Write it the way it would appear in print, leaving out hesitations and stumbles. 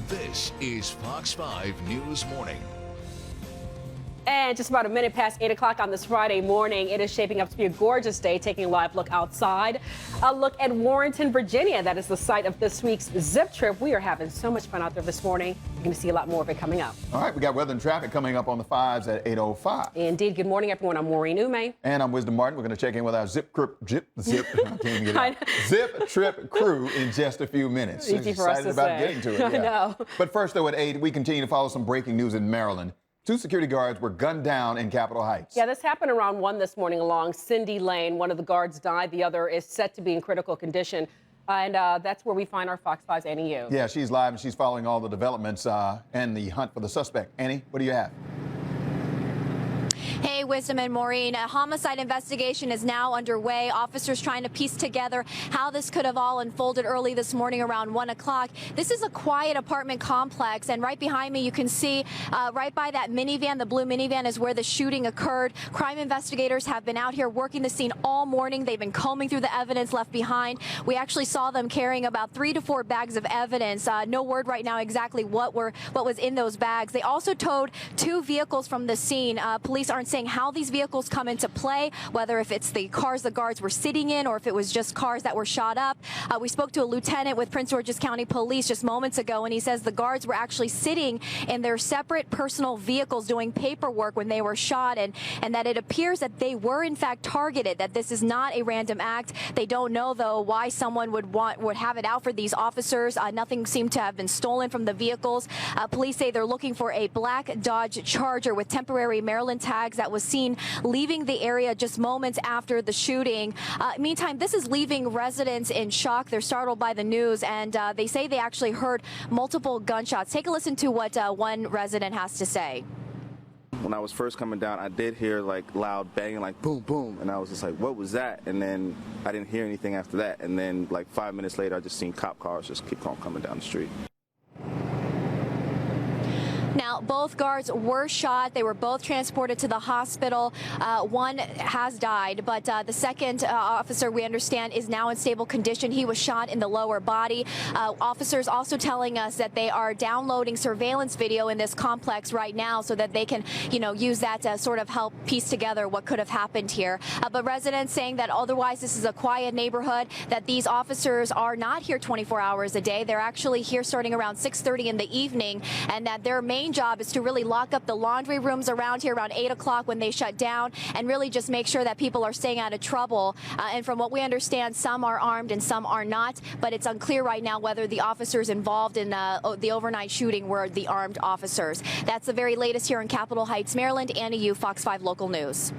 This is Fox 5 News Morning. And just about a minute past 8 o'clock on this Friday morning, it is shaping up to be a gorgeous day. Taking a live look outside, a look at Warrenton, Virginia. That is the site of this week's Zip Trip. We are having so much fun out there this morning. You're going to see a lot more of it coming up. All right, we got weather and traffic coming up on the 5s at 8:05. Indeed. Good morning, everyone. I'm Maureen Ume. And I'm Wisdom Martin. We're going to check in with our Zip Trip crew in just a few minutes. Easy for us to about say. getting to it. Yeah. I know. But first, though, at 8, we continue to follow some breaking news in Maryland. 2 security guards were gunned down in Capitol Heights. Yeah, this happened around 1 this morning along Cindy Lane. One of the guards died. The other is set to be in critical condition. And that's where we find our Fox 5's Annie Yu. Yeah, she's live and she's following all the developments and the hunt for the suspect. Annie, what do you have? Hey, Wisdom and Maureen. A homicide investigation is now underway. Officers trying to piece together how this could have all unfolded early this morning around 1 o'clock. This is a quiet apartment complex, and right behind me you can see right by that minivan, the blue minivan, is where the shooting occurred. Crime investigators have been out here working the scene all morning. They've been combing through the evidence left behind. We actually saw them carrying about 3 to 4 bags of evidence. No word right now exactly what was in those bags. They also towed 2 vehicles from the scene. Police aren't saying how these vehicles come into play, whether if it's the cars the guards were sitting in or if it was just cars that were shot up. We spoke to a lieutenant with Prince George's County Police just moments ago, and he says the guards were actually sitting in their separate personal vehicles doing paperwork when they were shot, and that it appears that they were in fact targeted, that this is not a random act. They don't know, though, why someone would have it out for these officers. Nothing seemed to have been stolen from the vehicles. Police say they're looking for a black Dodge Charger with temporary Maryland tags that was seen leaving the area just moments after the shooting. Meantime, this is leaving residents in shock. They're startled by the news, and they say they actually heard multiple gunshots. Take a listen to what one resident has to say. When I was first coming down, I did hear like loud banging, like boom, boom, and I was just like, what was that? And then I didn't hear anything after that. And then like 5 minutes later, I just seen cop cars just keep on coming down the street. Now, both guards were shot. They were both transported to the hospital. One has died, but the second officer, we understand, is now in stable condition. He was shot in the lower body. Officers also telling us that they are downloading surveillance video in this complex right now so that they can, use that to sort of help piece together what could have happened here. But residents saying that otherwise this is a quiet neighborhood, that these officers are not here 24 hours a day. They're actually here starting around 6:30 in the evening, and that their main job is to really lock up the laundry rooms around here around 8 o'clock when they shut down, and really just make sure that people are staying out of trouble. And from what we understand, some are armed and some are not, but it's unclear right now whether the officers involved in the overnight shooting were the armed officers. That's the very latest here in Capitol Heights, Maryland. Annie Yu, Fox 5 Local News.